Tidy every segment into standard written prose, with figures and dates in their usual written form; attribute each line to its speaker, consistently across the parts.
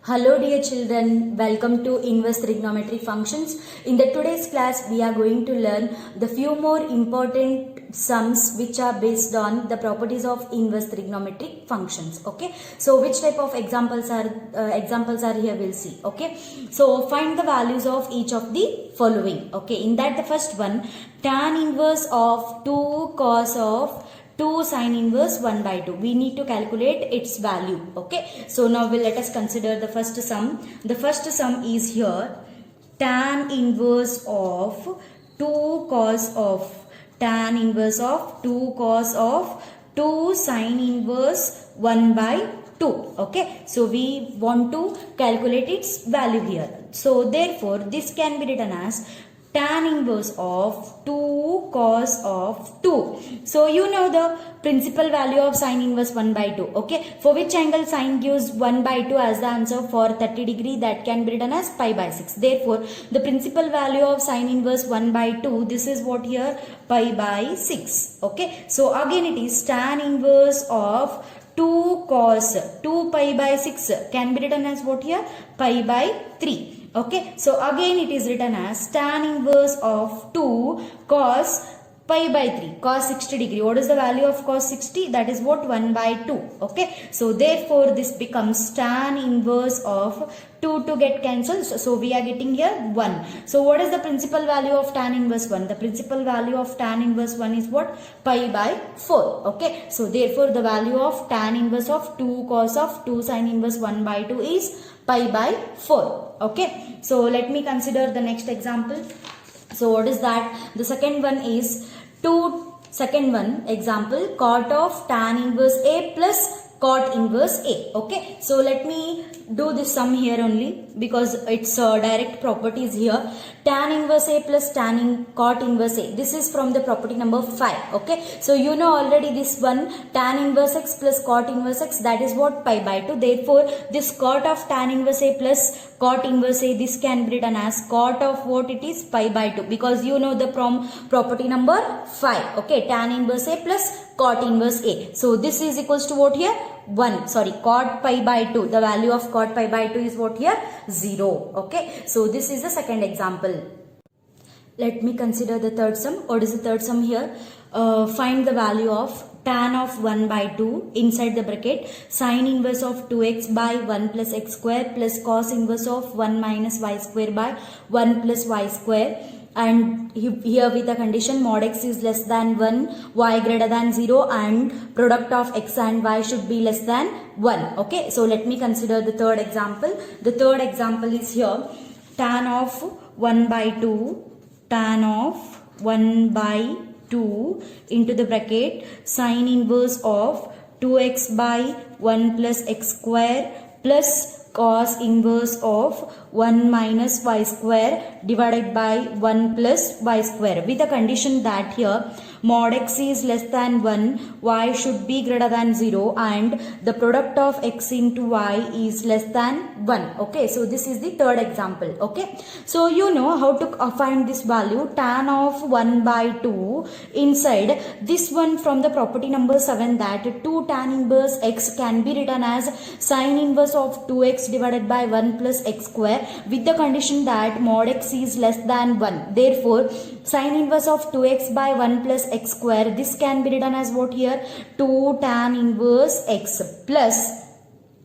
Speaker 1: Hello dear children, welcome to Inverse Trigonometry Functions. In the today's class we are going to learn the few more important sums which are based on the properties of inverse trigonometric functions. Okay, so which type of examples are here we'll see. Okay, so find the values of each of the following. Okay, in that the first one, tan inverse of 2 cos of 2 sin inverse 1 by 2. We need to calculate its value. Okay. So now let us consider the first sum. The first sum is here tan inverse of 2 cos of 2 sin inverse 1 by 2. Okay. So we want to calculate its value here. So therefore this can be written as tan inverse of 2 cos of 2. So you know the principal value of sin inverse 1 by 2. Okay, for which angle sine gives 1 by 2 as the answer for 30 degree, that can be written as pi by 6. Therefore the principal value of sin inverse 1 by 2, this is what here, pi by 6. Okay, so again it is tan inverse of 2 cos 2 pi by 6 can be written as what here, pi by 3. Okay, so again it is written as tan inverse of 2 cos pi by 3, cos 60 degree. What is the value of cos 60? That is what, 1 by 2. Okay, so therefore this becomes tan inverse of 2 to get cancelled. So we are getting here 1. So what is the principal value of tan inverse 1? The principal value of tan inverse 1 is what? Pi by 4. Okay, so therefore the value of tan inverse of 2 cos of 2 sin inverse 1 by 2 is pi by 4. Okay, so let me consider the next example. So what is that? The second one is example, cot of tan inverse A plus cot inverse A. Okay, so let me do this sum here only because it's direct properties here. Tan inverse A plus cot inverse A. This is from the property number 5. Okay, so you know already this one, tan inverse X plus cot inverse X, that is what, pi by 2. Therefore this cot of tan inverse A plus cot inverse A, this can be written as cot of what it is, pi by 2, because you know the property number 5. Okay, tan inverse A plus cot inverse A. So this is equals to what here, 1. Sorry, cot pi by 2. The value of cot pi by 2 is what here, 0. Okay, so this is the second example. Let me consider the third sum. What is the third sum here? Find the value of tan of 1 by 2 inside the bracket sin inverse of 2x by 1 plus x square plus cos inverse of 1 minus y square by 1 plus y square. And here with the condition mod x is less than 1, y greater than 0, and product of x and y should be less than 1. Okay, so let me consider the third example. The third example is here tan of 1 by 2 into the bracket sin inverse of 2x by 1 plus x square plus cos inverse of 1 minus y square divided by 1 plus y square, with the condition that here mod x is less than 1, y should be greater than 0, and the product of x into y is less than 1. Okay, so this is the third example. Okay, so you know how to find this value, tan of 1 by 2 inside this one from the property number 7, that 2 tan inverse x can be written as sin inverse of 2x divided by 1 plus x square, with the condition that mod x is less than 1. Therefore sin inverse of 2x by 1 plus x square, this can be written as what here, 2 tan inverse x plus,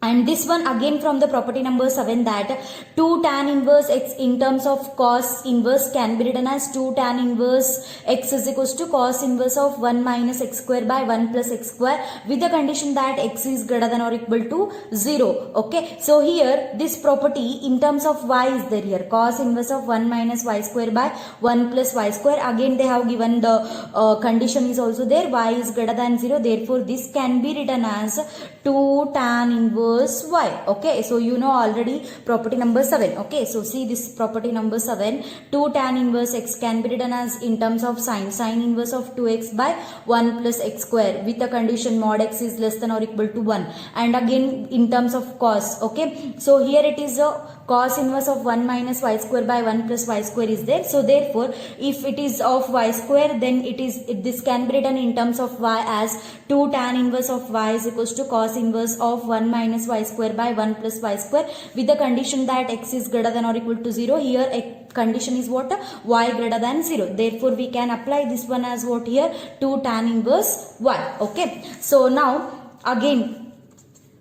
Speaker 1: and this one again from the property number 7, that 2 tan inverse x in terms of cos inverse can be written as 2 tan inverse x is equals to cos inverse of 1 minus x square by 1 plus x square, with the condition that x is greater than or equal to 0. Okay, so here this property in terms of y is there here, cos inverse of 1 minus y square by 1 plus y square. Again they have given the condition is also there, y is greater than 0. Therefore this can be written as 2 tan inverse y. Okay, so you know already property number 7. Okay, so see this property number 7, 2 tan inverse x can be written as in terms of sin inverse of 2x by 1 plus x square, with the condition mod x is less than or equal to 1, and again in terms of cos. Okay, so here it is a cos inverse of 1 minus y square by 1 plus y square is there. So therefore if it is of y square, then this can be written in terms of y as 2 tan inverse of y is equals to cos inverse of 1 minus y square by 1 plus y square, with the condition that x is greater than or equal to 0. Here a condition is what? Y greater than 0. Therefore we can apply this one as what here? 2 tan inverse y. Okay, so now again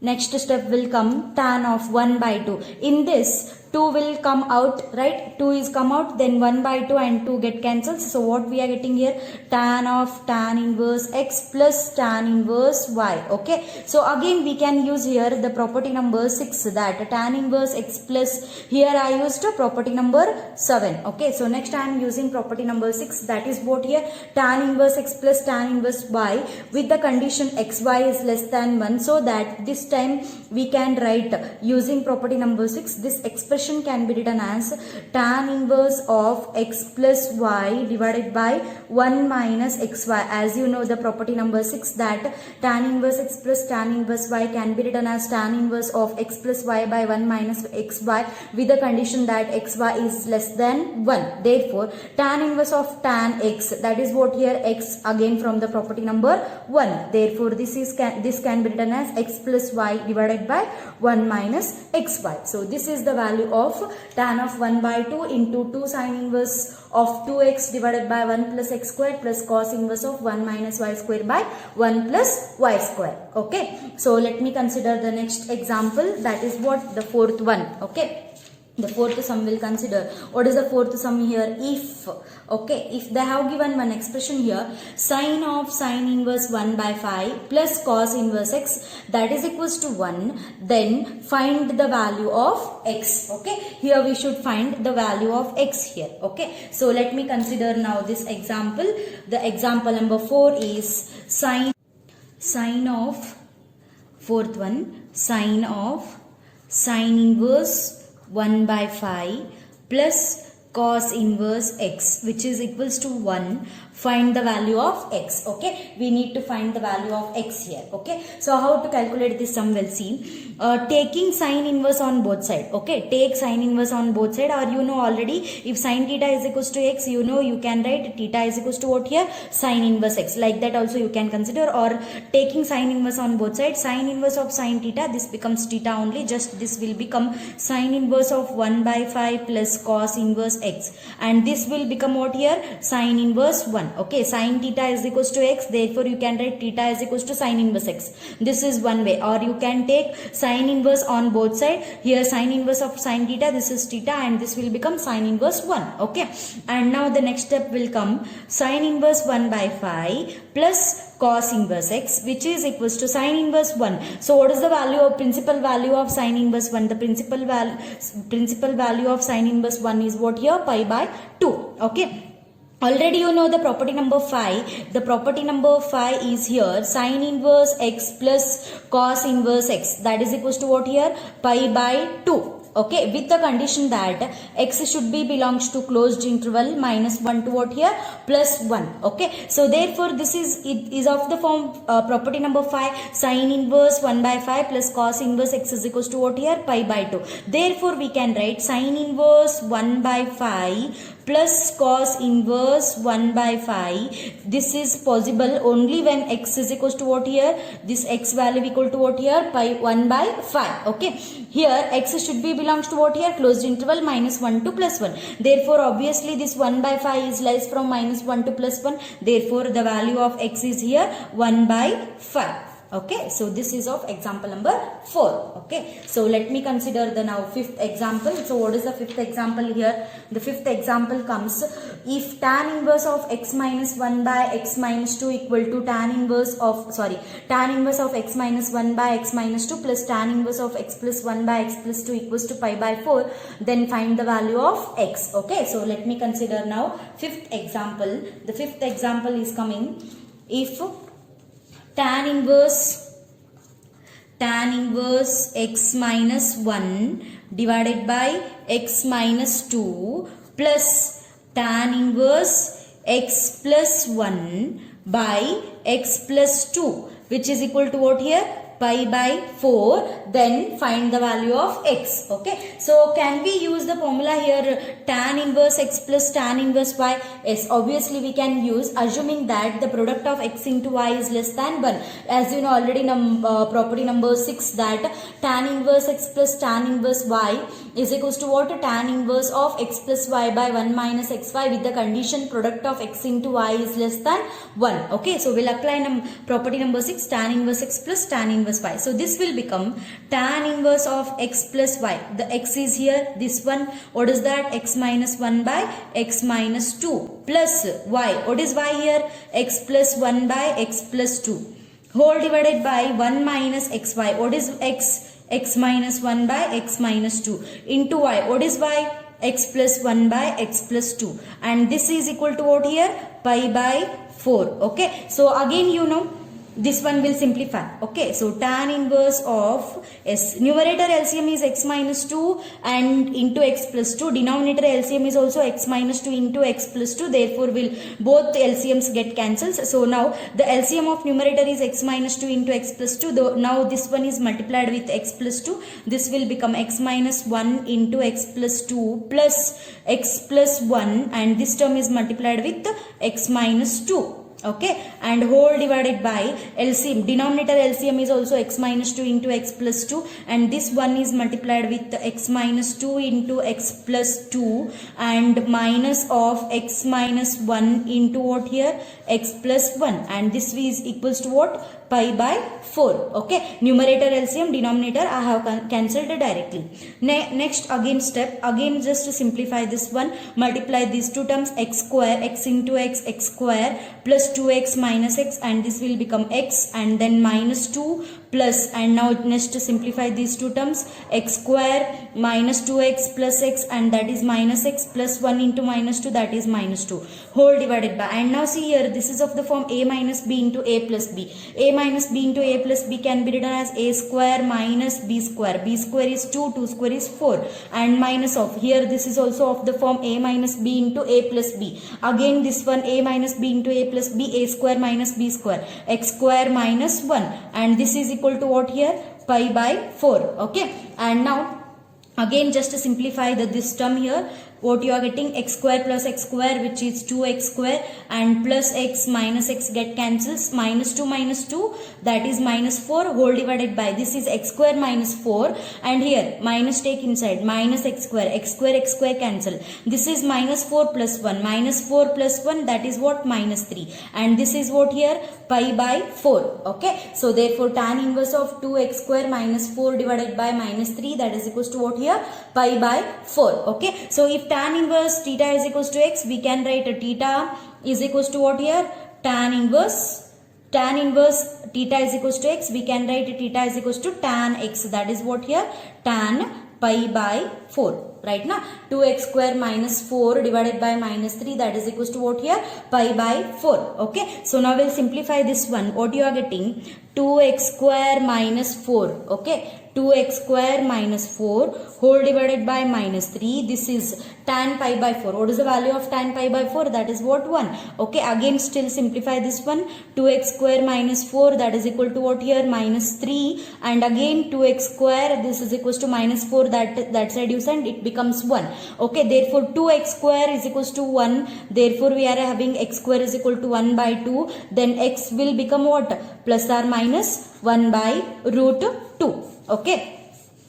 Speaker 1: next step will come tan of 1 by 2. In this 2 will come out, right? 2 is come out, then 1 by 2 and 2 get cancelled. So what we are getting here? Tan of tan inverse x plus tan inverse y. Okay, so again we can use here the property number 6, that tan inverse x plus, here I used property number 7. Okay, so next I am using property number 6, that is what here? Tan inverse x plus tan inverse y with the condition xy is less than 1, so that this time we can write using property number 6, this expression can be written as tan inverse of x plus y divided by 1 minus xy. As you know the property number 6, that tan inverse x plus tan inverse y can be written as tan inverse of x plus y by 1 minus xy with the condition that xy is less than 1. Therefore tan inverse of tan x, that is what here? X, again from the property number 1. Therefore this can be written as x plus y divided by 1 minus xy. So this is the value of tan of 1 by 2 into 2 sin inverse of 2x divided by 1 plus x square plus cos inverse of 1 minus y square by 1 plus y square. Okay, so let me consider the next example, that is what? The fourth one. Okay, the fourth sum will consider. What is the fourth sum here? If, okay, if they have given one expression here, sine of sine inverse 1 by 5 plus cos inverse x, that is equals to 1, then find the value of x. Okay, here we should find the value of x here. Okay, so let me consider now this example. The example number 4 is sine of, fourth one, sine of sine inverse 1 by 5 plus cos inverse x, which is equals to 1. Find the value of x. Okay, we need to find the value of x here. Okay, so how to calculate this sum? We'll see. Taking sine inverse on both side. Okay, take sine inverse on both side, or you know already, if sine theta is equals to x, you know you can write theta is equals to what here? Sine inverse x. Like that also you can consider. Or taking sine inverse on both sides, sine inverse of sine theta, this becomes theta only, just this will become sine inverse of 1 by 5 plus cos inverse x, and this will become what here? Sine inverse 1. Okay, sine theta is equals to x, therefore you can write theta is equals to sine inverse x. This is one way. Or you can take sine inverse on both sides. Here sine inverse of sine theta, this is theta, and this will become sine inverse 1. Okay, and now the next step will come sine inverse 1 by 5 plus cos inverse x, which is equals to sine inverse 1. So what is the value of principal value of sine inverse 1? The principal value of sine inverse 1 is what here? Pi by 2. Okay, already you know the property number 5. The property number 5 is here sine inverse x plus cos inverse x, that is equals to what here? Pi by 2. Okay, with the condition that x should be belongs to closed interval minus 1 to what here? Plus 1. Okay, so therefore this is of the form property number 5, sine inverse 1 by 5 plus cos inverse x is equals to what here? Pi by 2. Therefore we can write sine inverse 1 by 5 plus cos inverse 1 by 5. This is possible only when x is equals to what here? This x value equal to what here? Pi 1 by 5. Okay, here x should be belongs to what here? Closed interval minus 1 to plus 1. Therefore obviously this 1 by 5 is less from minus 1 to plus 1. Therefore the value of x is here 1 by 5. Okay, so this is of example number 4. Okay, so let me consider the now fifth example. So what is the fifth example here? The fifth example comes if tan inverse of x minus 1 by x minus 2 equal to tan inverse of x minus 1 by x minus 2 plus tan inverse of x plus 1 by x plus 2 equals to pi by 4, then find the value of x. Okay, so let me consider now fifth example. The fifth example is coming if tan inverse x minus 1 divided by x minus 2 plus tan inverse x plus 1 by x plus 2, which is equal to what here? pi by 4, then find the value of x. Okay, so can we use the formula here, tan inverse x plus tan inverse y? Yes, obviously we can use, assuming that the product of x into y is less than 1. As you know already, property number 6, that tan inverse x plus tan inverse y is equals to what? Tan inverse of x plus y by 1 minus xy, with the condition product of x into y is less than 1. Okay, so we'll apply property number 6, tan inverse x plus tan inverse y. So this will become tan inverse of x plus y. The x is here, this one. What is that? X minus 1 by x minus 2 plus y. What is y here? X plus 1 by x plus 2 whole divided by 1 minus xy. What is x? X minus 1 by x minus 2 into y. What is y? X plus 1 by x plus 2. And this is equal to what here? Pi by 4. Okay. So again, you know, this one will simplify. Okay, so tan inverse of numerator LCM is x minus 2 and into x plus 2. Denominator LCM is also x minus 2 into x plus 2. Therefore, will both LCMs get cancelled. So now the LCM of numerator is x minus 2 into x plus 2. Though now this one is multiplied with x plus 2. This will become x minus 1 into x plus 2 plus x plus 1, and this term is multiplied with x minus 2. Okay, and whole divided by LCM. Denominator LCM is also x minus 2 into x plus 2, and this one is multiplied with x minus 2 into x plus 2, and minus of x minus 1 into what here? X plus 1, and this is equals to what? Pi by 4. Okay, numerator LCM, denominator I have cancelled directly. Next again step, again just to simplify this one, multiply these two terms, x square, x into x, x square plus 2x minus x, and this will become x, and then minus 2 plus, and now next to simplify these two terms, x square minus 2x plus x, and that is minus x, plus 1 into minus 2, that is minus 2 whole divided by, and now see here, this is of the form a minus b into a plus b. A minus b into a plus b can be written as a square minus b square. B square is 2, 2 square is 4, and minus of, here this is also of the form a minus b into a plus b. Again this one, a minus b into a plus b, a square minus b square, x square minus 1, and this is equal to what here? Pi by 4. Okay, and now again just to simplify this term here, what you are getting? X square plus x square, which is 2x square, and plus x minus x get cancels, minus 2 minus 2, that is minus 4 whole divided by, this is x square minus 4, and here minus take inside, minus x square cancel, this is minus 4 plus 1, minus 4 plus 1, that is what? Minus 3, and this is what here? Pi by 4. Okay, so therefore tan inverse of 2x square minus 4 divided by minus 3, that is equals to what here? Pi by 4. Okay, so if tan inverse theta is equals to x, we can write a theta is equals to what here? Tan inverse theta is equals to x, we can write theta is equals to tan x, that is what here? Tan pi by 4, right now? 2x square minus 4 divided by minus 3, that is equals to what here? Pi by 4. Okay, so now we'll simplify this one. What you are getting? 2x square minus 4. Okay, 2x square minus 4 whole divided by minus 3. This is tan pi by 4. What is the value of tan pi by 4? That is what? 1. Okay, again still simplify this one. 2x square minus 4, that is equal to what here? Minus 3, and again 2x square, this is equals to minus 4, that side you send, it becomes 1. Okay, therefore 2x square is equals to 1, therefore we are having x square is equal to 1 by 2, then x will become what? Plus or minus 1 by root 2. Okay,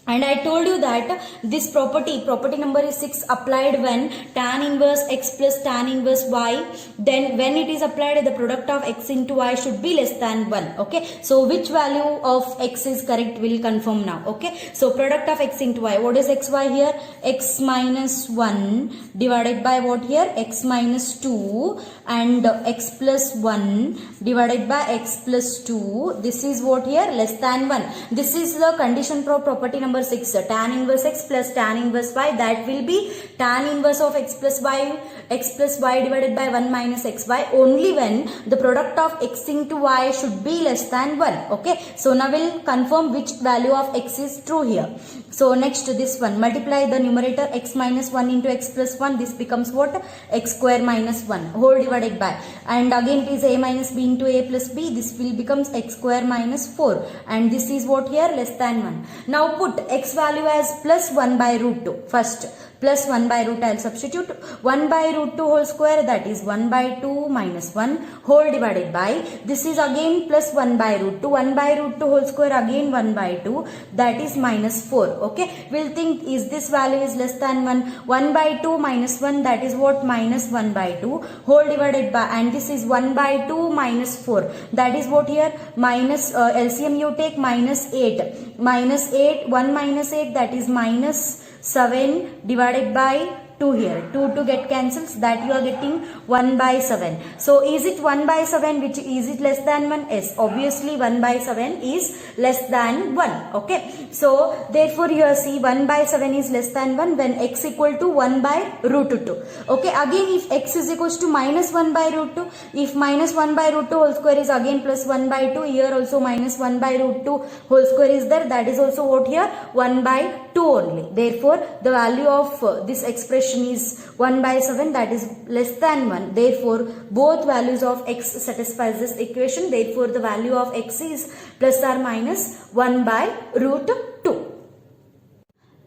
Speaker 1: and I told you that this property number is 6, applied when tan inverse x plus tan inverse y, then when it is applied, the product of x into y should be less than 1. Okay, so which value of x is correct, will confirm now. Okay, so product of x into y, what is xy here? X minus 1 divided by what here? X minus 2, and x plus 1 divided by x plus 2, this is what here? Less than 1. This is the condition for property number number 6, tan inverse x plus tan inverse y, that will be tan inverse of x plus y divided by 1 minus xy only when the product of x into y should be less than 1. Okay, so now we'll confirm which value of x is true here. So next this one, multiply the numerator x minus 1 into x plus 1, this becomes what? X square minus 1 whole divided by, and again it is a minus b into a plus b, this will becomes x square minus 4, and this is what here? Less than 1. Now put x value as plus 1 by root 2. First plus 1 by root, I'll substitute 1 by root 2 whole square, that is 1 by 2 minus 1 whole divided by, this is again plus 1 by root 2, 1 by root 2 whole square, again 1 by 2, that is minus 4. Okay, we'll think is this value is less than 1, 1 by 2 minus 1, that is what? Minus 1 by 2 whole divided by, and this is 1 by 2 minus 4, that is what here? Minus LCM you take, minus 8, 1 minus 8, that is minus 7 divided by 2 here, 2 get cancels, that you are getting 1 by 7. So is it 1 by 7, which is it less than 1? Yes, obviously 1 by 7 is less than 1. Okay, so therefore you see 1 by 7 is less than 1 when x equal to 1 by root 2. Okay, again if x is equals to minus 1 by root 2, if minus 1 by root 2 whole square is again plus 1 by 2, here also minus 1 by root 2 whole square is there, that is also what here? 1 by 2 only. Therefore the value of this expression is 1 by 7, that is less than 1. Therefore both values of x satisfies this equation. Therefore the value of x is plus or minus 1 by root 2.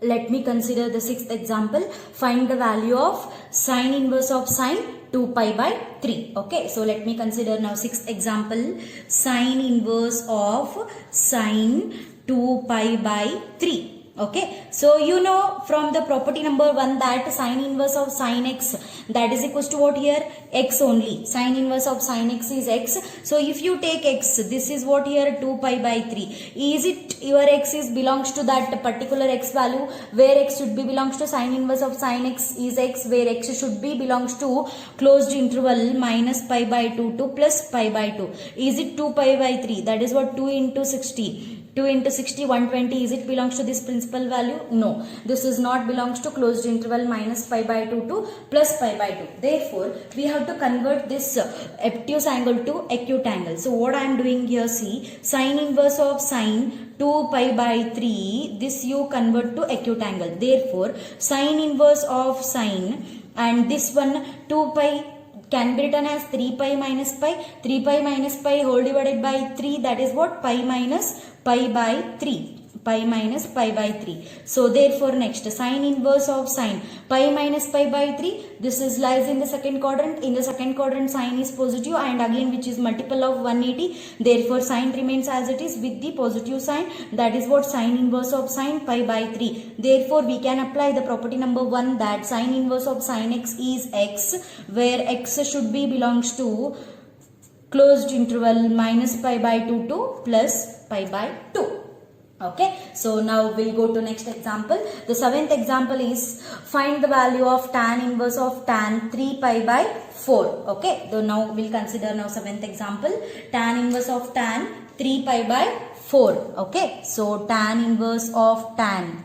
Speaker 1: Let me consider the sixth example. Find the value of sine inverse of sine 2 pi by 3. Okay, so let me consider now sixth example, sine inverse of sine 2 pi by 3. Okay, so you know from the property number 1 that sine inverse of sine x, that is equals to what here? X only. Sine inverse of sine x is x. So if you take x, this is what here? 2 pi by 3. Is it your x is belongs to that particular x value where x should be belongs to sine inverse of sine x is x, where x should be belongs to closed interval minus pi by 2 to plus pi by 2. Is it 2 pi by 3? That is what? 2 into 60. 2 into 60, 120. Is it belongs to this principal value? No. This is not belongs to closed interval minus pi by 2 to plus pi by 2. Therefore, we have to convert this obtuse angle to acute angle. So, what I am doing here, see, sine inverse of sine 2 pi by 3, this you convert to acute angle. Therefore, sine inverse of sine and this one 2 pi can be written as 3 pi minus pi. 3 pi minus pi whole divided by 3, that is what? Pi minus pi by 3. Pi minus pi by 3. So therefore next sine inverse of sine pi minus pi by 3, this is lies in the second quadrant. In the second quadrant sine is positive and again which is multiple of 180. Therefore sine remains as it is with the positive sign, that is what? Sine inverse of sine pi by 3. Therefore we can apply the property number 1 that sine inverse of sine x is x, where x should be belongs to closed interval minus pi by 2 to plus pi by 2. Okay, so now we'll go to next example. The seventh example is find the value of tan inverse of tan 3 pi by 4. Okay, so now we'll consider now seventh example, tan inverse of tan 3 pi by 4. Okay, so tan inverse of tan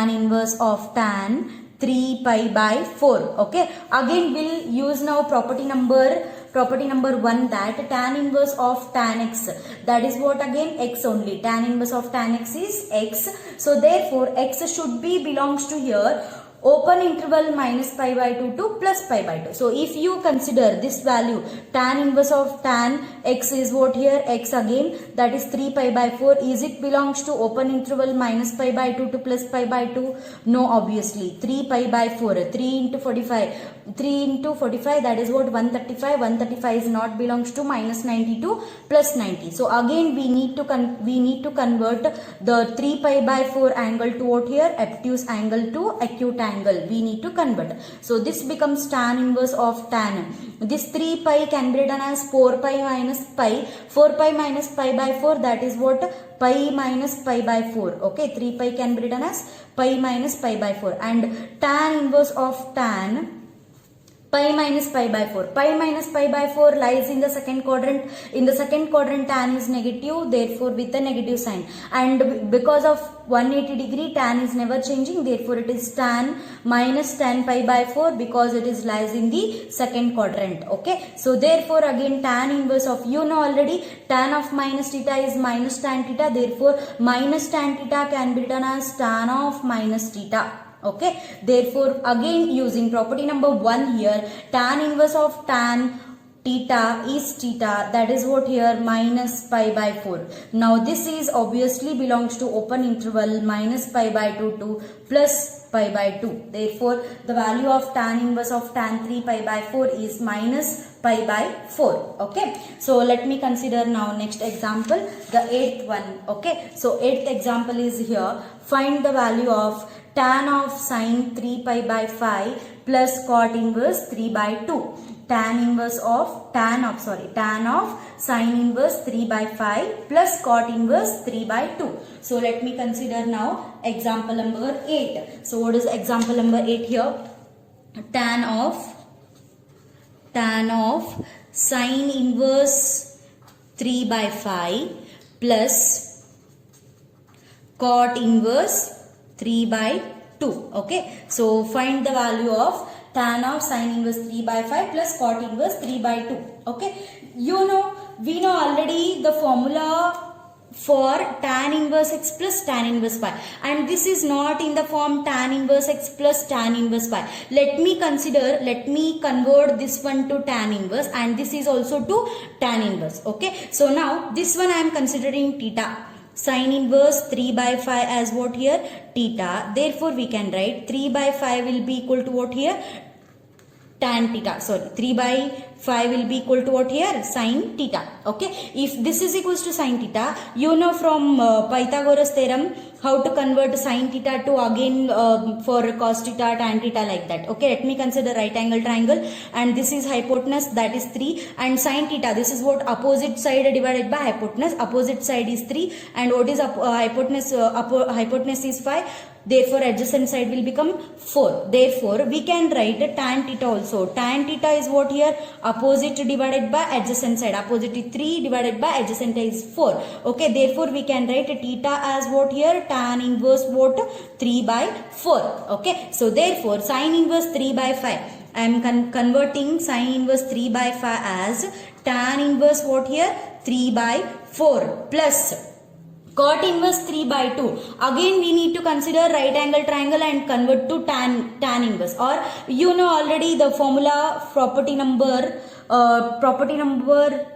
Speaker 1: inverse of tan 3 pi by 4. Okay, again we'll use now property number 1 that tan inverse of tan x, that is what? Again x only. Tan inverse of tan x is x. So therefore x should be belongs to here open interval minus pi by 2 to plus pi by 2. So if you consider this value tan inverse of tan x is what here? X again, that is 3 pi by 4. Is it belongs to open interval minus pi by 2 to plus pi by 2? No, obviously. 3 pi by 4, 3 into 45, 3 into 45, that is what? 135. 135 is not belongs to minus 90 to plus 90. So again we need to convert the 3 pi by 4 angle to what here? Obtuse angle to acute angle. We need to convert. So this becomes tan inverse of tan. This 3 pi can be written as 4 pi minus pi. 4 pi minus pi by 4, that is what? Pi minus pi by 4. Okay, 3 pi can be written as pi minus pi by 4. And tan inverse of tan pi minus pi by 4. Pi minus pi by 4 lies in the second quadrant. In the second quadrant, tan is negative, therefore with a negative sign. And because of 180 degree, tan is never changing, therefore it is tan minus tan pi by 4 because it is lies in the second quadrant. Okay. So therefore again tan inverse of, you know already, tan of minus theta is minus tan theta. Therefore minus tan theta can be written as tan of minus theta. Okay, therefore again using property number 1 here, tan inverse of tan theta is theta, that is what here, minus pi by 4. Now this is obviously belongs to open interval minus pi by 2 to plus pi by 2. Therefore the value of tan inverse of tan 3 pi by 4 is minus pi by 4. Okay, so let me consider now next example, the 8th one. Okay, so 8th example is here. Find the value of tan of sine 3 pi by 5 plus cot inverse 3 by 2. Tan of sine inverse 3 by 5 plus cot inverse 3 by 2. So let me consider now example number 8. So what is example number 8 here? Tan of sine inverse 3 by 5 plus cot inverse 3 by 2. Okay, so find the value of tan of sine inverse 3 by 5 plus cot inverse 3 by 2. Okay, we know already the formula for tan inverse x plus tan inverse pi, and this is not in the form tan inverse x plus tan inverse pi. Let me convert this one to tan inverse, and this is also to tan inverse. Okay, so now this one I am considering theta. Sine inverse 3 by 5 as what here? Theta. Therefore we can write 3 by 5 will be equal to what here? Tan theta. Sorry, 3 by 5 will be equal to what here? Sin theta. Okay, if this is equals to sin theta, you know from Pythagoras theorem how to convert sin theta to again for cos theta, tan theta, like that. Okay, let me consider right angle triangle, and this is hypotenuse, that is 3, and sin theta, this is what? Opposite side divided by hypotenuse. Opposite side is 3, and what is hypotenuse? Hypotenuse is 5. Therefore adjacent side will become 4. Therefore we can write tan theta also. Tan theta is what here? Opposite divided by adjacent side. Opposite is 3 divided by adjacent is 4. Okay, therefore we can write theta as what here? Tan inverse what? 3 by 4. Okay, so therefore sin inverse 3 by 5. I am converting sin inverse 3 by 5 as tan inverse what here? 3 by 4 plus cot inverse 3 by 2. Again we need to consider right angle triangle and convert to tan inverse, or you know already the formula property number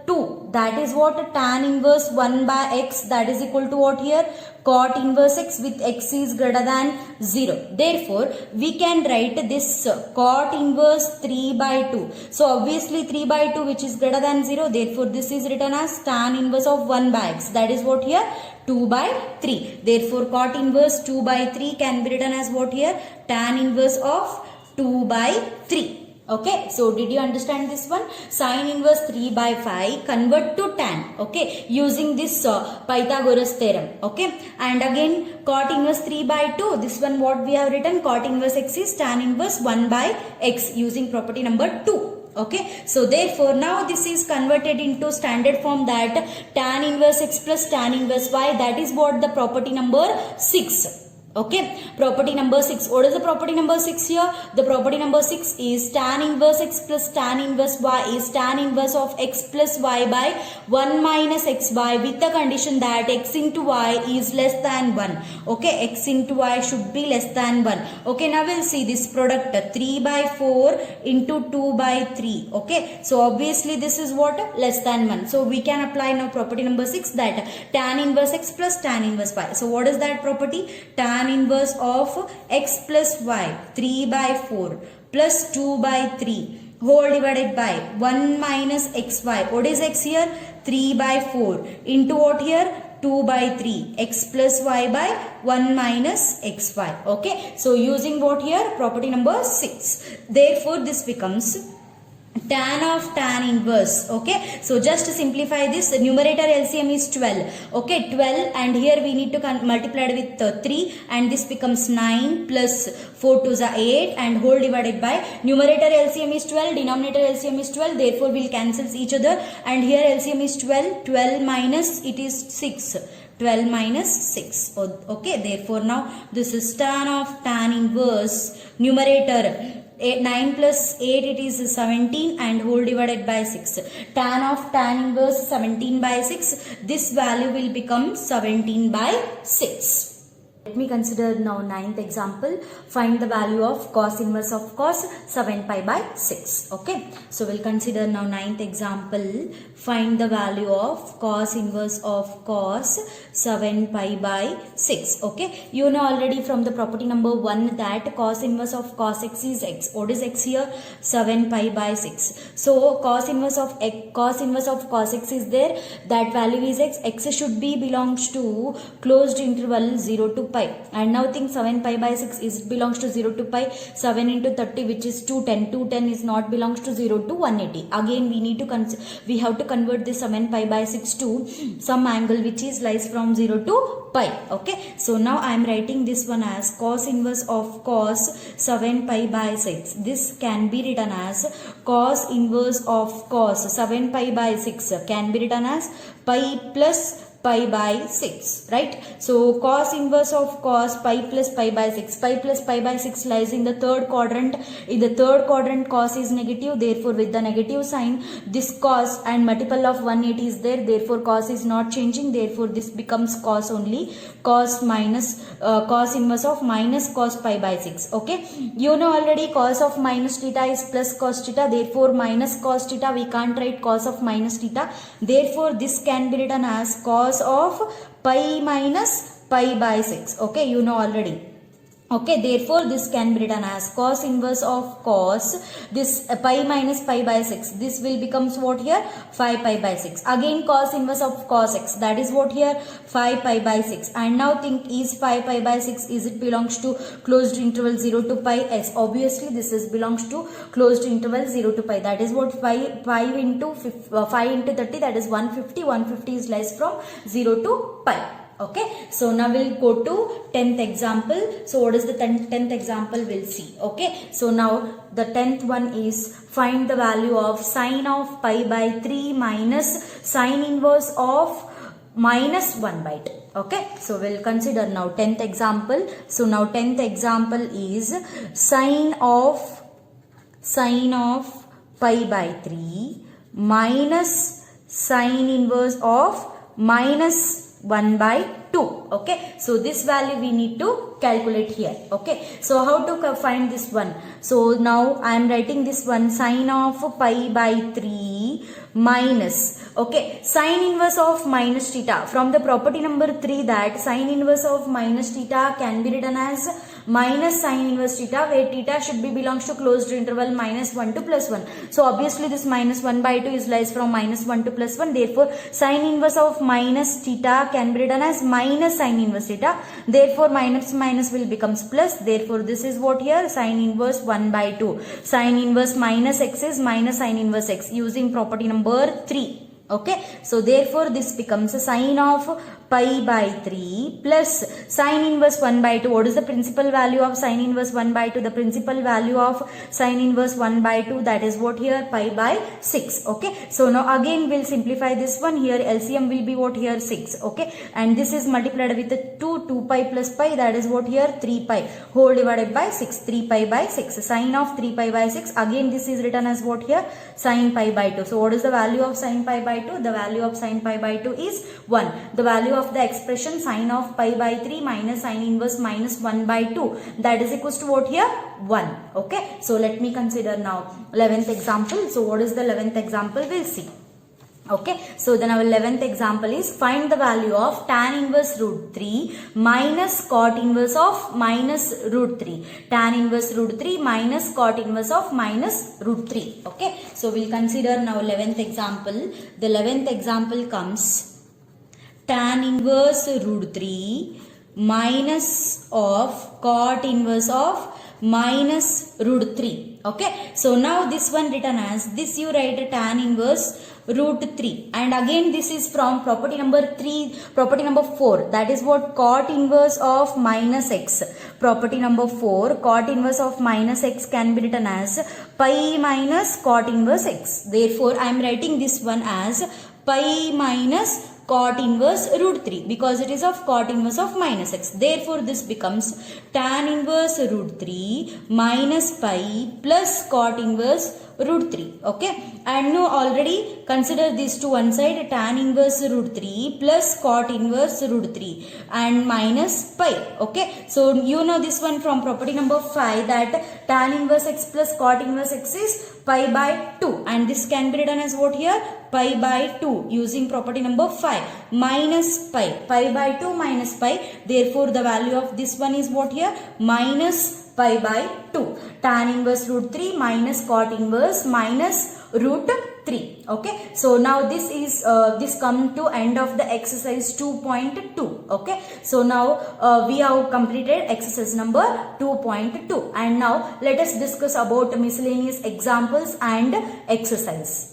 Speaker 1: 2, that is what? Tan inverse 1 by x, that is equal to what here? Cot inverse x with x is greater than 0. Therefore we can write this cot inverse 3 by 2. So obviously 3 by 2 which is greater than 0, therefore this is written as tan inverse of 1 by x, that is what here? 2 by 3. Therefore cot inverse 2 by 3 can be written as what here? Tan inverse of 2 by 3. Okay, so did you understand this one? Sin inverse 3 by 5 convert to tan. Okay, using this Pythagoras theorem. Okay, and again cot inverse 3 by 2, this one what we have written? Cot inverse x is tan inverse 1 by x using property number 2. Okay, so therefore now this is converted into standard form, that tan inverse x plus tan inverse y, that is what? The property number 6. Okay, property number 6. What is the property number 6 here? The property number 6 is tan inverse x plus tan inverse y is tan inverse of x plus y by 1 minus xy, with the condition that x into y is less than 1. Okay, x into y should be less than 1. Okay, now we'll see this product 3 by 4 into 2 by 3. Okay, so obviously this is what? Less than 1. So we can apply now property number 6, that tan inverse x plus tan inverse y. So what is that property? Tan inverse of x plus y 3 by 4 plus 2 by 3 whole divided by 1 minus xy. What is x here? 3 by 4 into what here? 2 by 3 x plus y by 1 minus xy. Okay, so using what here? Property number 6. Therefore this becomes tan of tan inverse. Okay, so just to simplify this, the numerator LCM is 12. Okay, 12, and here we need to multiply it with 3, and this becomes 9 plus 4 to the 8, and whole divided by numerator LCM is 12, denominator LCM is 12, therefore we'll cancel each other, and here LCM is 12, 12 minus it is 6, 12 minus 6. Okay, therefore now this is tan of tan inverse, numerator 9 plus 8 it is 17, and whole divided by 6. Tan of tan inverse 17 by 6. This value will become 17 by 6. Let me consider now ninth example. Find the value of cos inverse of cos 7 pi by 6. Okay, so we'll consider now ninth example. Find the value of cos inverse of cos 7 pi by 6. Okay, you know already from the property number 1 that cos inverse of cos x is x. What is x here? 7 pi by 6. So cos inverse of cos x is there. That value is x. X should be belongs to closed interval 0 to pi, and now think 7 pi by 6 is belongs to 0 to pi. 7 into 30, which is 210. 210 is not belongs to 0 to 180. Again we need to we have to convert this 7 pi by 6 to some angle which is lies from 0 to pi. Okay, so now I am writing this one as cos inverse of cos 7 pi by 6. This can be written as cos inverse of cos 7 pi by 6 can be written as pi plus pi by 6, right? So cos inverse of cos pi plus pi by 6. Pi plus pi by 6 lies in the third quadrant. In the third quadrant cos is negative, therefore with the negative sign this cos and multiple of 180 is there, therefore cos is not changing, therefore this becomes cos only. Cos minus cos inverse of minus cos pi by 6. Okay, you know already cos of minus theta is plus cos theta, therefore minus cos theta we can't write cos of minus theta, therefore this can be written as cos of pi minus pi by 6. Okay, you know already. Okay, therefore this can be written as cos inverse of cos this pi minus pi by 6. This will becomes what here? 5 pi by 6. Again cos inverse of cos x, that is what here? 5 pi by 6. And now think, is 5 pi by 6 is it belongs to closed interval 0 to pi? Yes, obviously this is belongs to closed interval 0 to pi. That is what 5 into 30, that is 150. 150 is lies from 0 to pi. Okay, so now we'll go to 10th example. So what is the 10th example? We'll see. Okay, so now the 10th one is find the value of sine of pi by 3 minus sine inverse of minus 1 by 2. Okay, so we'll consider now 10th example. So now 10th example is sine of pi by 3 minus sine inverse of minus 1 by 2. Okay, so this value we need to calculate here. Okay, so how to find this one? So now I am writing this one, sine of pi by 3 minus, okay, sine inverse of minus theta. From the property number 3 that sine inverse of minus theta can be written as minus sine inverse theta, where theta should be belongs to closed interval minus 1 to plus 1. So obviously this minus 1 by 2 is lies from minus 1 to plus 1. Therefore sine inverse of minus theta can be written as minus sine inverse theta. Therefore minus minus will becomes plus. Therefore this is what here? Sine inverse 1 by 2. Sine inverse minus x is minus sine inverse x using property number 3. Okay, so therefore this becomes a sine of pi by 3 plus sine inverse 1 by 2. What is the principal value of sine inverse 1 by 2? The principal value of sine inverse 1 by 2, that is what here? Pi by 6. Okay, so now again we'll simplify this one. Here LCM will be what here? 6. Okay, and this is multiplied with the 2 pi plus pi, that is what here? 3 pi whole divided by 6. 3 pi by 6. Sine of 3 pi by 6, again this is written as what here? Sine pi by 2. So what is the value of sine pi by 2? The value of sine pi by 2 is 1. The value of the expression sine of pi by 3 minus sine inverse minus 1 by 2, that is equals to what here? 1. Okay, so let me consider now 11th example. So what is the 11th example? We'll see. Okay, so then our 11th example is find the value of tan inverse root 3 minus cot inverse of minus root 3. Tan inverse root 3 minus cot inverse of minus root 3. Okay, so we'll consider now 11th example. The 11th example comes tan inverse root 3 minus of cot inverse of minus root 3. Okay, so now this one written as this, you write tan inverse root 3, and again this is from property number 3, property number 4, that is what, cot inverse of minus x. Property number 4, cot inverse of minus x can be written as pi minus cot inverse x. Therefore I am writing this one as pi minus cot inverse root 3 because it is of cot inverse of minus x. Therefore this becomes tan inverse root 3 minus pi plus cot inverse root 3. Okay, and now already consider these two one side, tan inverse root 3 plus cot inverse root 3 and minus pi. Okay, so you know this one from property number 5 that tan inverse x plus cot inverse x is pi by 2, and this can be written as what here, pi by 2 using property number 5 minus pi, pi by 2 minus pi. Therefore the value of this one is what here, minus pi by 2. Tan inverse root 3 minus cot inverse minus root 3. Okay, so now this is this come to end of the exercise 2.2. Okay, so now we have completed exercise number 2.2, and now let us discuss about miscellaneous examples and exercise.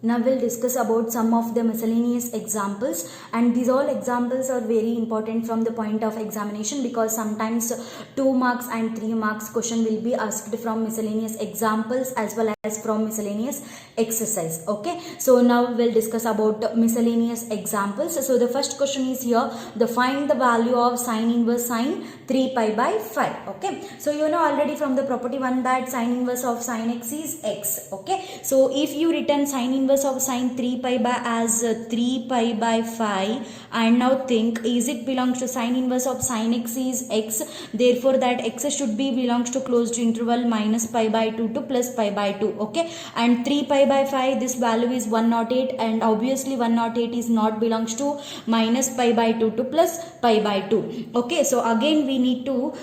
Speaker 1: Now we'll discuss about some of the miscellaneous examples, and these all examples are very important from the point of examination because sometimes 2 marks and 3 marks question will be asked from miscellaneous examples as well as from miscellaneous exercise. Okay, so now we'll discuss about miscellaneous examples. So the first question is here, the find the value of sin inverse sin 3 pi by 5. Okay, so you know already from the property 1 that sin inverse of sin x is x. Okay, so if you written sin inverse of sin 3 pi by as 3 pi by 5, and now think, is it belongs to sin inverse of sin x is x, therefore that x should be belongs to closed interval minus pi by 2 to plus pi by 2. Okay, and 3 pi by 5, this value is 108, and obviously 108 is not belongs to minus pi by 2 to plus pi by 2. Okay, so again we need to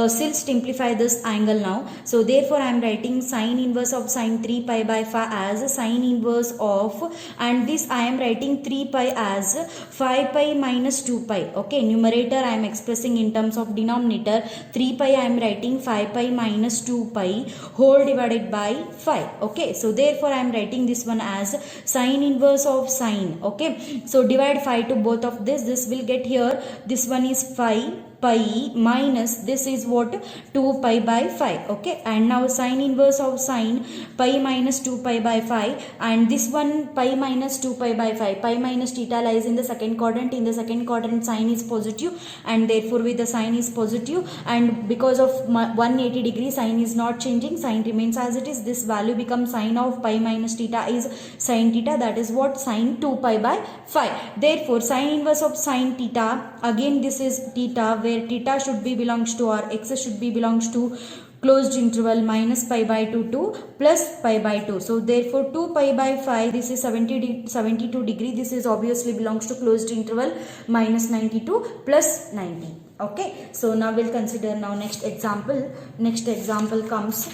Speaker 1: still simplify this angle now. So therefore I am writing sin inverse of sin 3 pi by 5 as sin inverse of, and this I am writing 3 pi as 5 pi minus 2 pi. Okay, numerator I am expressing in terms of denominator, 3 pi I am writing 5 pi minus 2 pi whole divided by 5. Okay, so therefore I am writing this one as sin inverse of sin. Okay, so divide 5 to both of this will get here, this one is 5 pi minus this is what, 2 pi by 5. Okay, and now sin inverse of sin pi minus 2 pi by 5, and this one pi minus 2 pi by 5, pi minus theta lies in the second quadrant, in the second quadrant sign is positive, and therefore with the sign is positive, and because of 180 degree sign is not changing, sign remains as it is, this value becomes sin of pi minus theta is sin theta, that is what, sin 2 pi by 5. Therefore sin inverse of sin theta, again this is theta where theta should be belongs to, or x should be belongs to closed interval minus pi by 2 to plus pi by 2. So therefore 2 pi by 5, this is 72 degree, this is obviously belongs to closed interval minus 92 plus 90. Okay, so now we'll consider now next example. Next example comes,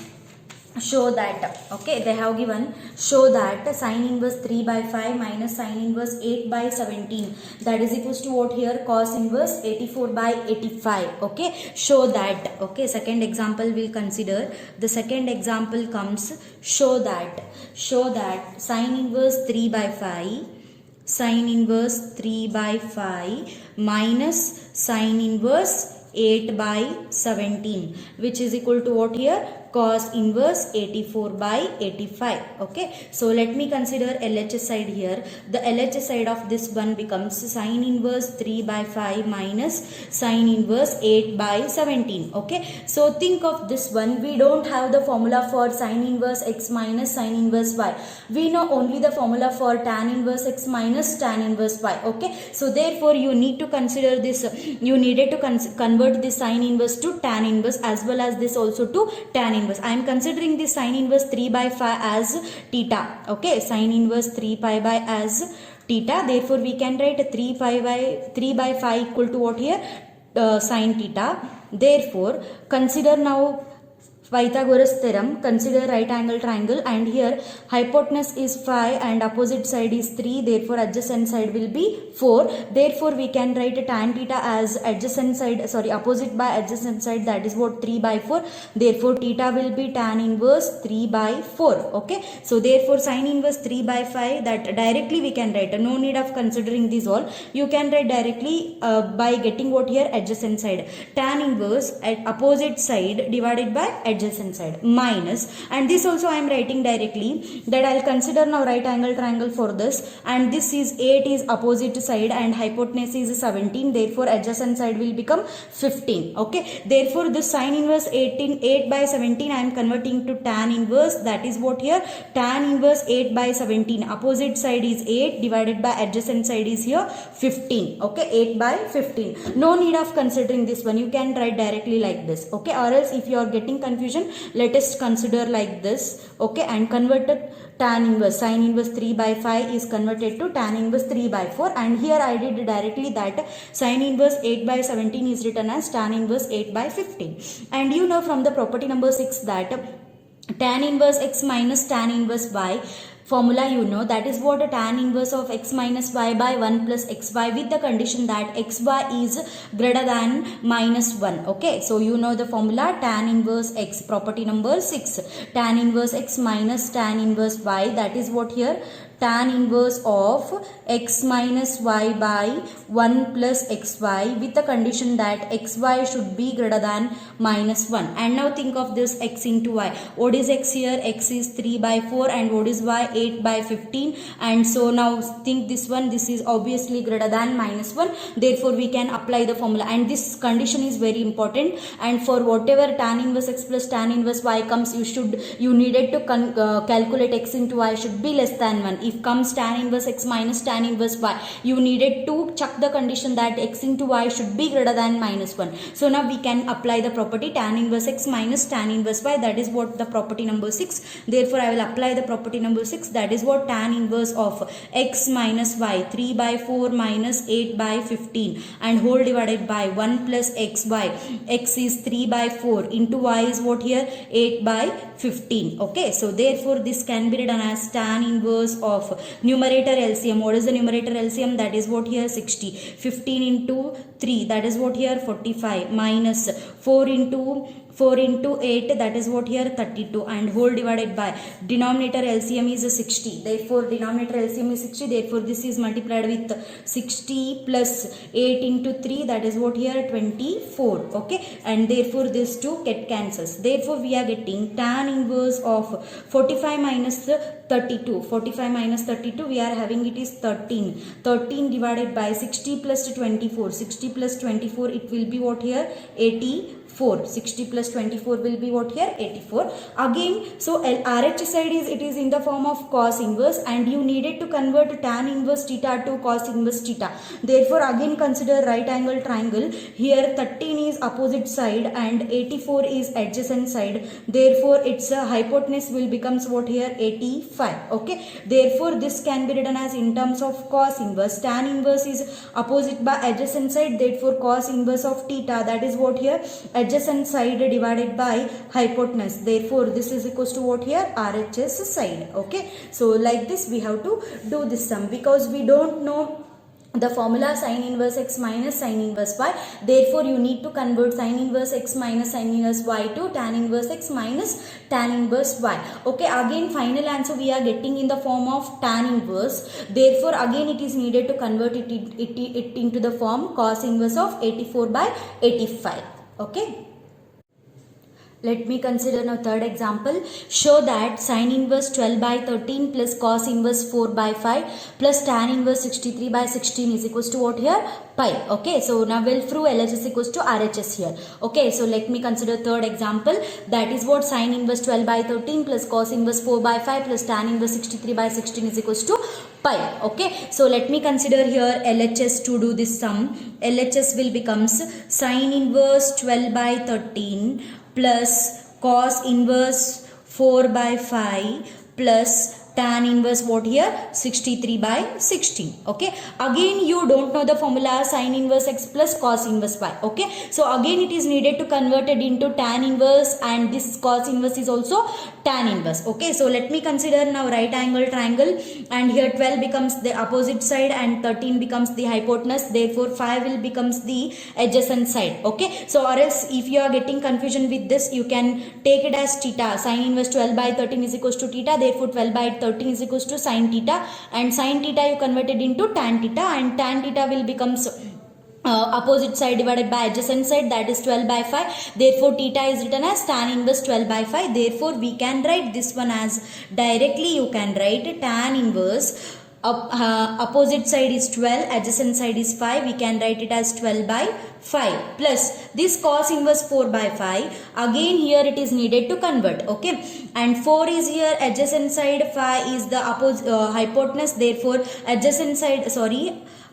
Speaker 1: show that, okay, they have given, show that sin inverse 3 by 5 minus sin inverse 8 by 17, that is equals to what here, cos inverse 84 by 85. Okay, show that. Okay, second example we'll consider. The second example comes, show that sin inverse 3 by 5, sin inverse 3 by 5 minus sin inverse 8 by 17, which is equal to what here, cos inverse 84 by 85. Okay, so let me consider LHS side here. The LHS side of this one becomes sin inverse 3 by 5 minus sin inverse 8 by 17. Okay, so think of this one, we don't have the formula for sin inverse x minus sin inverse y, we know only the formula for tan inverse x minus tan inverse y. Okay, so therefore you need to consider this, you needed to convert this sin inverse to tan inverse as well as this also to tan inverse. I am considering this sin inverse 3 by 5 as theta. Okay, sin inverse 3 pi by as theta, therefore we can write 3 by 5 equal to what here, sin theta. Therefore consider now Pythagoras theorem, consider right angle triangle, and here hypotenuse is 5 and opposite side is 3, therefore adjacent side will be 4. Therefore we can write tan theta as adjacent side, sorry, opposite by adjacent side, that is what 3 by 4. Therefore theta will be tan inverse 3 by 4. Okay, so therefore sin inverse 3 by 5, that directly we can write, no need of considering this all, you can write directly by getting what here, adjacent side, tan inverse at opposite side divided by adjacent side minus, and this also I am writing directly, that I will consider now right angle triangle for this, and this is 8 is opposite side and hypotenuse is 17, therefore adjacent side will become 15. Okay, therefore this sin inverse 8 by 17 I am converting to tan inverse, that is what here, tan inverse 8 by 17, opposite side is 8 divided by adjacent side is here 15. Okay, 8 by 15, no need of considering this one, you can write directly like this. Okay, or else if you are getting confusion, let us consider like this. Okay, and converted tan inverse, sin inverse 3 by 5 is converted to tan inverse 3 by 4, and here I did directly that sin inverse 8 by 17 is written as tan inverse 8 by 15. And you know from the property number 6 that tan inverse x minus tan inverse y formula, you know, that is what a tan inverse of x minus y by 1 plus xy, with the condition that xy is greater than minus 1. Okay, so you know the formula, tan inverse x, property number 6, tan inverse x minus tan inverse y, that is what here, tan inverse of x minus y by 1 plus xy, with the condition that xy should be greater than minus 1. And now think of this x into y. What is x here? X is 3 by 4, and what is y? 8 by 15. And so now think this one, this is obviously greater than minus 1, therefore we can apply the formula, and this condition is very important. And for whatever tan inverse x plus tan inverse y comes, you needed to calculate x into y should be less than 1. If comes tan inverse x minus tan inverse y, you needed to check the condition that x into y should be greater than minus 1. So now we can apply the property tan inverse x minus tan inverse y, that is what the property number 6. Therefore I will apply the property number 6, that is what tan inverse of x minus y 3 by 4 minus 8 by 15 and whole divided by 1 plus xy, x is 3 by 4 into y is what here, 8 by 15. Okay, so therefore this can be written as tan inverse of numerator LCM. What is the numerator LCM? That is what here, 60. 15 into 3, that is what here, 45, minus 4 into 8, that is what here, 32, and whole divided by denominator LCM is 60. Therefore denominator LCM is 60, therefore this is multiplied with 60 plus 8 into 3, that is what here, 24. Okay, and therefore this 2 get cancels. Therefore we are getting tan inverse of 45 minus 32. 45 minus 32 we are having it is 13. 13 divided by 60 plus 24. 60 plus 24 it will be what here, 84. 60 plus 24 will be what here, 84. Again, so RH side is, it is in the form of cos inverse, and you needed to convert tan inverse theta to cos inverse theta. Therefore again consider right angle triangle. Here 13 is opposite side and 84 is adjacent side. Therefore its hypotenuse will becomes what here, 85. Okay, therefore this can be written as in terms of cos inverse. Tan inverse is opposite by adjacent side, therefore cos inverse of theta, that is what here, adjacent side divided by hypotenuse. Therefore this is equals to what here, RHS side. Okay, so like this we have to do this sum, because we don't know the formula sin inverse x minus sin inverse y. Therefore you need to convert sin inverse x minus sin inverse y to tan inverse x minus tan inverse y. Okay, again final answer we are getting in the form of tan inverse. Therefore again it is needed to convert it into the form cos inverse of 84 by 85. Okay, let me consider now third example. Show that sin inverse 12 by 13 plus cos inverse 4 by 5 plus tan inverse 63 by 16 is equals to what here, pi. Okay, so now we'll prove LHS equals to RHS here. Okay, so let me consider third example. That is what sin inverse 12 by 13 plus cos inverse 4 by 5 plus tan inverse 63 by 16 is equals to pi. Okay, so let me consider here LHS to do this sum. LHS will becomes sin inverse 12 by 13 plus cos inverse 4 by 5 plus tan inverse what here 63 by 16. Okay, again you don't know the formula sin inverse x plus cos inverse y. Okay, so again it is needed to convert it into tan inverse, and this cos inverse is also tan inverse. Okay, so let me consider now right angle triangle, and here 12 becomes the opposite side and 13 becomes the hypotenuse, therefore 5 will becomes the adjacent side. Okay, so or else if you are getting confusion with this, you can take it as theta. Sin inverse 12 by 13 is equals to theta, therefore 12 by 13 is equals to sin theta, and sin theta you convert it into tan theta, and tan theta will becomes opposite side divided by adjacent side, that is 12 by 5, therefore theta is written as tan inverse 12 by 5. Therefore we can write this one as directly, you can write tan inverse opposite side is 12, adjacent side is 5, we can write it as 12 by 5 plus this cos inverse 4 by 5, again here it is needed to convert. Okay, and 4 is here adjacent side, 5 is the hypotenuse, therefore adjacent side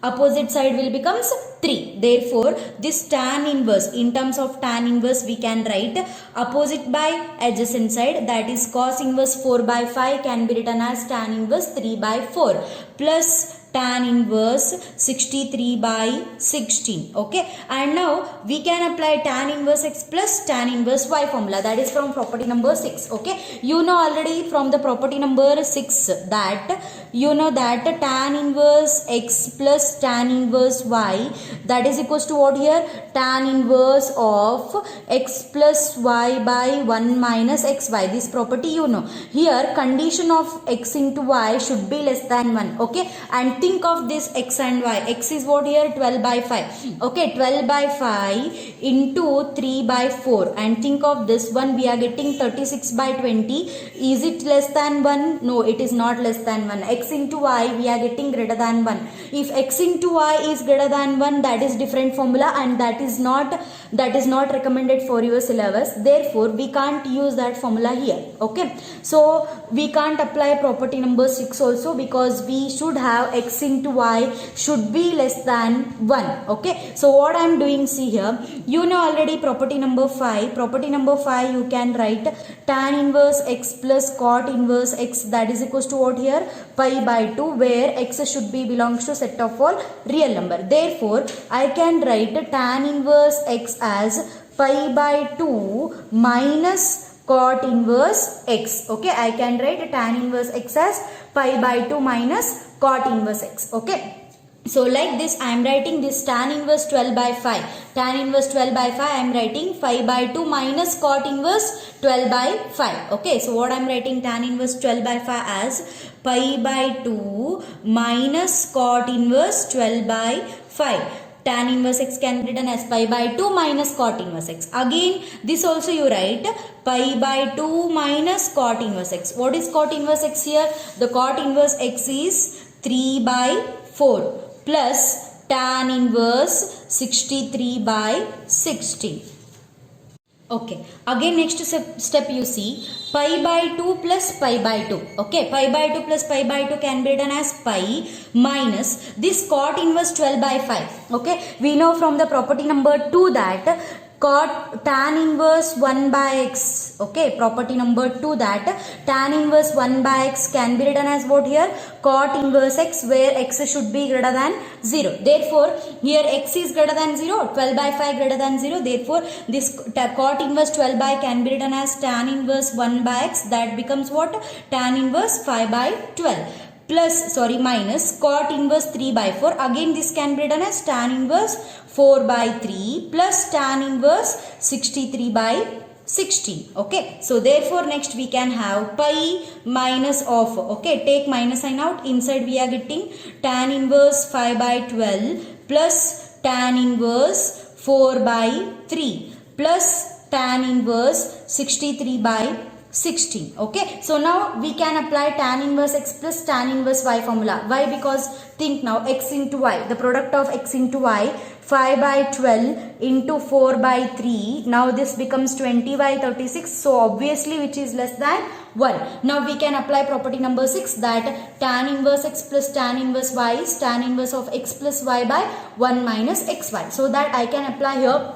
Speaker 1: opposite side will becomes 3. Therefore this tan inverse, in terms of tan inverse we can write opposite by adjacent side, that is cos inverse 4 by 5 can be written as tan inverse 3 by 4 plus tan inverse 63 by 16. Okay, and now we can apply tan inverse x plus tan inverse y formula, that is from property number 6. Okay, you know already from the property number 6 that you know that tan inverse x plus tan inverse y, that is equals to what here, tan inverse of x plus y by 1 minus xy. This property you know. Here condition of x into y should be less than 1. Okay, and think of this x and y. X is what here, 12 by 5. Okay, 12 by 5 into 3 by 4, and think of this one, we are getting 36 by 20. Is it less than 1? No, it is not less than 1. X into y we are getting greater than 1. If x into y is greater than 1, that is different formula, and that is not recommended for your syllabus. Therefore we can't use that formula here. Okay, so we can't apply property number 6 also, because we should have x into y should be less than 1. Okay, so what I am doing, see here, you know already property number 5. Property number 5 you can write tan inverse x plus cot inverse x, that is equals to what here, pi by 2, where x should be belongs to set of all real number. Therefore I can write tan inverse x as pi by 2 minus cot inverse x. Okay, I can write tan inverse x as pi by 2 minus cot inverse x. Okay, so like this I am writing this tan inverse 12 by 5. Tan inverse 12 by 5 I am writing 5 by 2 minus cot inverse 12 by 5. Okay, so what I am writing, tan inverse 12 by 5 as pi by 2 minus cot inverse 12 by 5. Tan inverse x can be written as pi by 2 minus cot inverse x. Again this also you write pi by 2 minus cot inverse x. What is cot inverse x here? The cot inverse x is 3 by 4 plus tan inverse 63 by 60. Okay, again next step you see pi by 2 plus pi by 2. Okay, pi by 2 plus pi by 2 can be written as pi minus this cot inverse 12 by 5. Okay, we know from the property number 2 that cot tan inverse 1 by x. Okay, property number 2 that tan inverse 1 by x can be written as what here, cot inverse x, where x should be greater than 0. Therefore here x is greater than 0, 12 by 5 greater than 0. Therefore this cot inverse 12 by can be written as tan inverse 1 by x, that becomes what, tan inverse 5 by 12 plus minus cot inverse 3 by 4. Again this can be written as tan inverse 4 by 3 plus tan inverse 63 by 60. Okay, so therefore next we can have pi minus of, okay, take minus sign out, inside we are getting tan inverse 5 by 12 plus tan inverse 4 by 3 plus tan inverse 63 by 16. Okay, so now we can apply tan inverse x plus tan inverse y formula. Why? Because think now x into y, the product of x into y, 5 by 12 into 4 by 3, now this becomes 20 by 36, so obviously which is less than 1. Now we can apply property number 6 that tan inverse x plus tan inverse y is tan inverse of x plus y by 1 minus xy. So that I can apply here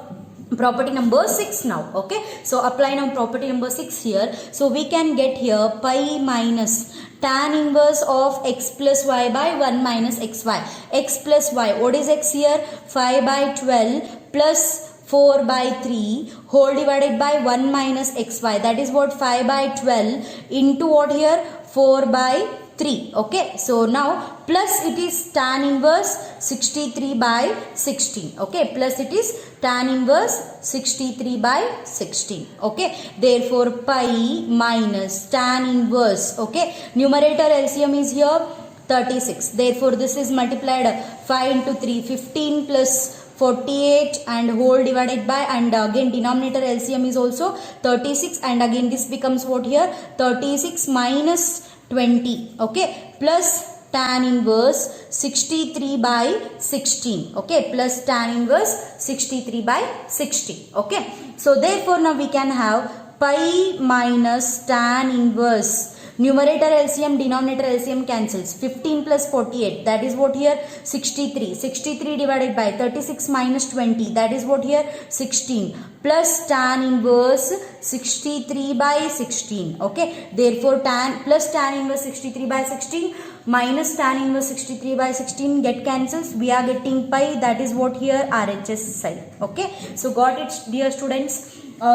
Speaker 1: property number 6 now. Okay, so apply now property number 6 here. So we can get here pi minus tan inverse of x plus y by 1 minus xy. X plus y, what is x here? 5 by 12 plus 4 by 3 whole divided by 1 minus xy, that is what 5 by 12 into what here? 4 by 3. Okay, so now plus it is tan inverse 63 by 16. Okay, plus it is tan inverse 63 by 16. Okay, therefore pi minus tan inverse, okay, numerator LCM is here 36. Therefore this is multiplied 5 into 3, 15 plus 48 and whole divided by, and again denominator LCM is also 36, and again this becomes what here? 36 minus 20. Okay, plus tan inverse 63 by 16. Okay, plus tan inverse 63 by 16. Okay, so therefore now we can have pi minus tan inverse, numerator LCM denominator LCM cancels, 15 plus 48, that is what here? 63. 63 divided by 36 minus 20, that is what here? 16, plus tan inverse 63 by 16. Okay, therefore tan plus tan inverse 63 by 16 minus tan inverse 63 by 16 get cancels, we are getting pi, that is what here? RHS side. Okay, so got it dear students.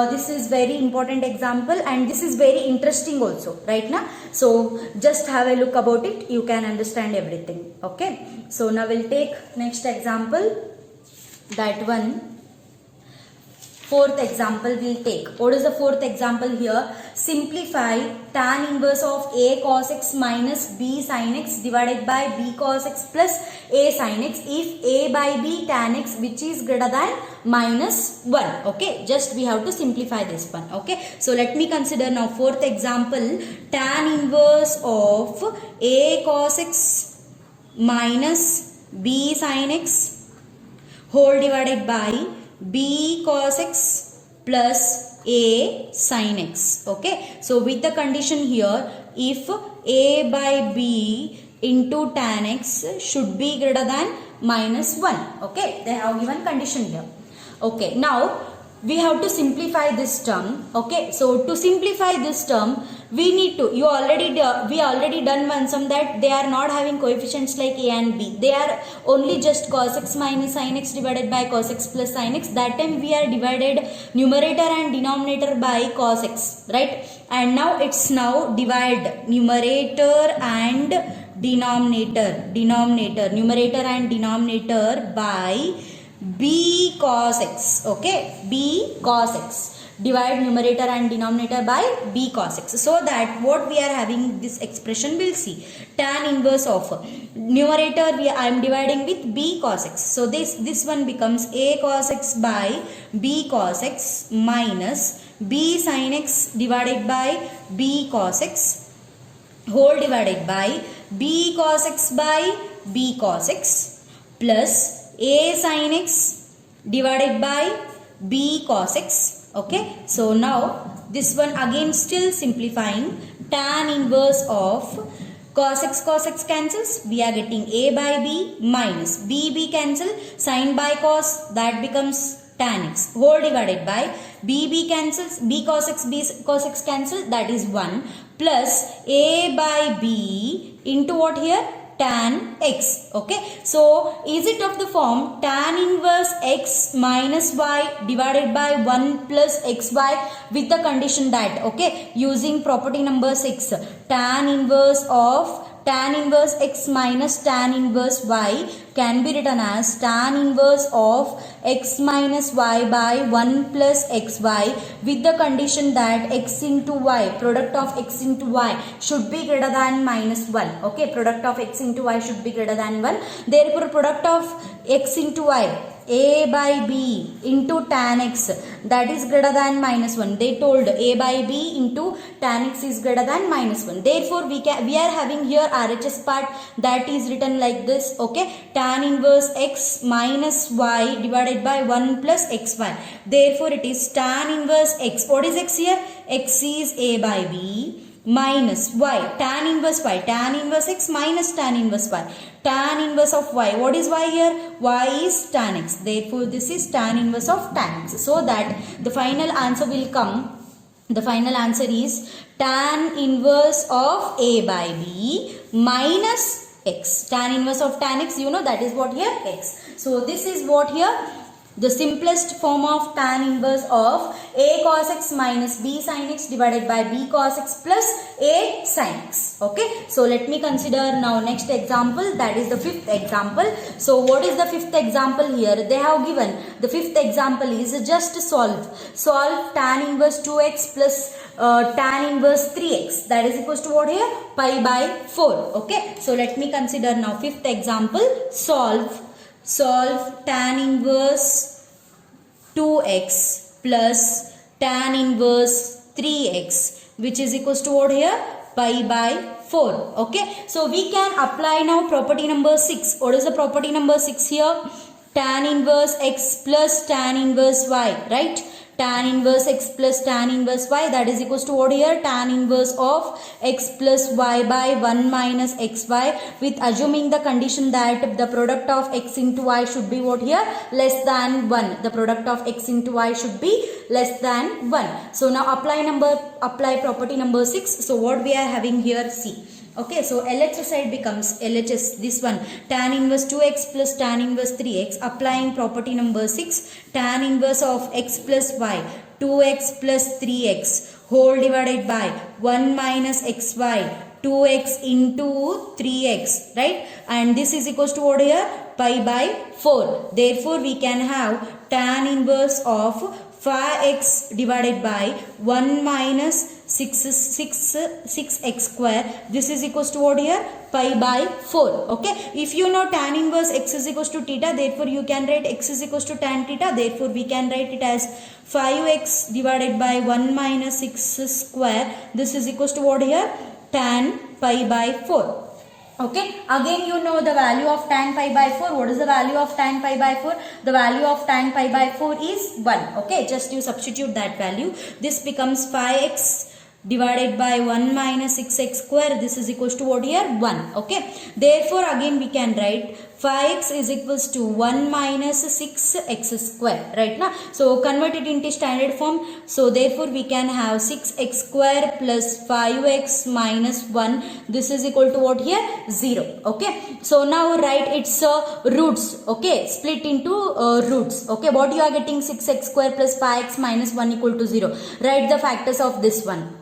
Speaker 1: This is very important example and this is very interesting also, right now. So just have a look about it, you can understand everything. Okay, so now we'll take next example, that one. Fourth example we'll take. What is the fourth example here? Simplify tan inverse of a cos x minus b sin x divided by b cos x plus a sin x if a by b tan x which is greater than minus 1. Okay, just we have to simplify this one. Okay, so let me consider now fourth example, tan inverse of a cos x minus b sin x whole divided by b cos x plus a sin x. Okay, so with the condition here, if a by b into tan x should be greater than minus 1. Okay, they have given condition here. Okay, now we have to simplify this term. Okay, so to simplify this term we need to, we already done one sum that they are not having coefficients like a and b, they are only just cos x minus sin x divided by cos x plus sin x. That time we are divided numerator and denominator by cos x, right? And now it's now divide numerator and denominator numerator and denominator by b cos x. Okay, b cos x, divide numerator and denominator by b cos x, so that what we are having this expression, we'll see tan inverse of numerator I am dividing with b cos x, so this one becomes a cos x by b cos x minus b sin x divided by b cos x whole divided by b cos x by b cos x plus a sin x divided by b cos x. Okay, so now this one again still simplifying, tan inverse of cos x cancels, we are getting a by b minus b cancel, sin by cos, that becomes tan x whole divided by b cancels, b cos x cancel, that is 1 plus a by b into what here? Tan x. Okay, so is it of the form tan inverse x minus y divided by 1 plus xy with the condition that, okay, using property number 6, tan inverse x minus tan inverse y can be written as tan inverse of x minus y by 1 plus xy with the condition that x into y, product of x into y should be greater than minus 1. Okay, product of x into y should be greater than 1. Therefore product of x into y, a by b into tan x, that is greater than minus 1. They told a by b into tan x is greater than minus 1. Therefore we are having here RHS part, that is written like this. Okay, tan inverse x minus y divided by 1 plus xy. Therefore it is tan inverse x. What is x here? X is a by b minus y, tan inverse y, tan inverse x minus tan inverse y, tan inverse of y. What is y here? Y is tan x. Therefore, this is tan inverse of tan x. So that the final answer will come. The final answer is tan inverse of a by b minus x. Tan inverse of tan x, you know, that is what here? X. So this is what here? The simplest form of tan inverse of a cos x minus b sin x divided by b cos x plus a sin x. Okay. So let me consider now next example, that is the fifth example. So what is the fifth example here? They have given the fifth example is just solve. Solve tan inverse 2x plus tan inverse 3x, that is equals to what here? Pi by 4. Okay. So let me consider now fifth example. Solve tan inverse 2x plus tan inverse 3x, which is equals to what here? Pi by 4. Okay. So we can apply now property number 6. What is the property number 6 here? Tan inverse x plus tan inverse y, right? Tan inverse x plus tan inverse y, that is equals to what here? Tan inverse of x plus y by 1 minus xy, with assuming the condition that the product of x into y should be what here? Less than 1. The product of x into y should be less than 1. So now apply property number 6. So what we are having here? See. Okay, so LHS side becomes LHS, this one, tan inverse 2x plus tan inverse 3x, applying property number 6, tan inverse of x plus y, 2x plus 3x, whole divided by 1 minus xy, 2x into 3x, right? And this is equals to what here? Pi by 4. Therefore, we can have tan inverse of 5x divided by 1 minus 6x square. This is equals to what here? Pi by 4. Okay. If you know tan inverse x is equals to theta, therefore you can write x is equals to tan theta. Therefore we can write it as 5x divided by 1 minus 6 square. This is equals to what here? Tan pi by 4. Okay, again you know the value of tan pi by 4. What is the value of tan pi by 4? The value of tan pi by 4 is 1. Okay, just you substitute that value. This becomes 5x divided by 1 minus 6x square. This is equals to what here? 1. Okay, therefore again we can write 5x is equals to 1 minus 6x square, right now. So convert it into standard form. So therefore we can have 6x square plus 5x minus 1. This is equal to what here? 0. Okay. So now write its roots. Okay. Split into roots. Okay. What you are getting? 6x square plus 5x minus 1 equal to 0. Write the factors of this one.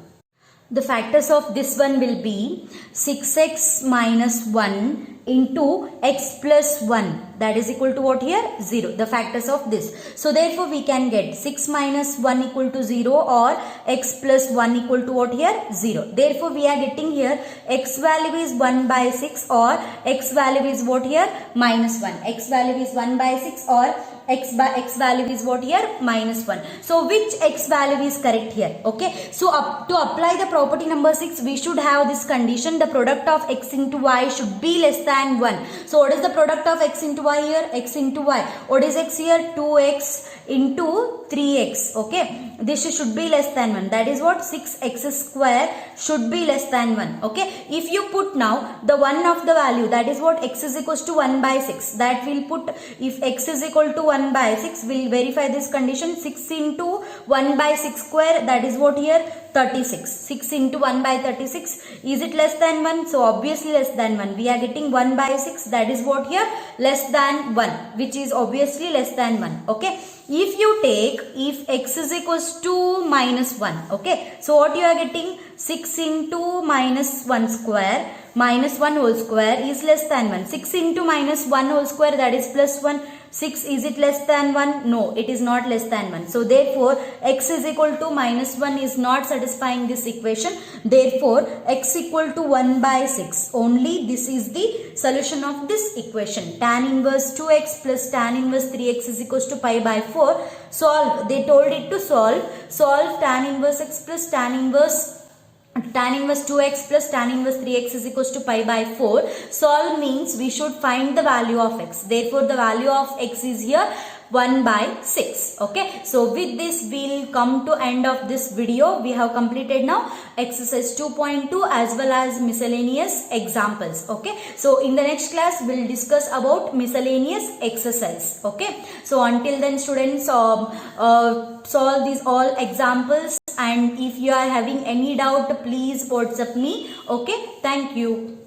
Speaker 1: The factors of this one will be 6x minus 1 into x plus 1, that is equal to what here? 0. The factors of this. So therefore we can get 6 minus 1 equal to 0 or x plus 1 equal to what here? 0. Therefore we are getting here x value is 1 by 6 or x value is what here? Minus 1. X value is 1 by 6 or x value is what here? Minus 1. So which x value is correct here? Okay. So to apply the property number 6, we should have this condition. The product of x into y should be less than 1. So what is the product of x into y here? X into y. What is x here? 2x into 3x. Okay. This should be less than 1. That is what? 6x square should be less than 1. Okay. If you put now the one of the value, that is what? X is equals to 1 by 6. That will put, if x is equal to 1 by 6, we'll verify this condition. 6 into 1 by 6 square, that is what here? 36. 6 into 1 by 36. Is it less than 1? So obviously less than 1. We are getting 1 by 6. That is what here? Less than 1. Which is obviously less than 1. Okay. If you take, if x is equals to minus 1. Okay. So what you are getting? 6 into minus 1 square minus 1 whole square is less than 1. 6 into minus 1 whole square, that is plus 1. 6, is it less than 1? No, it is not less than 1. So therefore x is equal to minus 1 is not satisfying this equation. Therefore x equal to 1 by 6. Only this is the solution of this equation. Tan inverse 2x plus tan inverse 3x is equals to pi by 4. Solve. They told it to solve. Solve tan inverse x plus tan inverse 2x plus tan inverse 3x is equals to pi by 4. Solve means we should find the value of x. Therefore the value of x is here 1 by 6. Okay, so with this we'll come to end of this video. We have completed now exercise 2.2 as well as miscellaneous examples. Okay, so in the next class we'll discuss about miscellaneous exercise. Okay, so until then students, solve these all examples, and if you are having any doubt please WhatsApp me. Okay, thank you.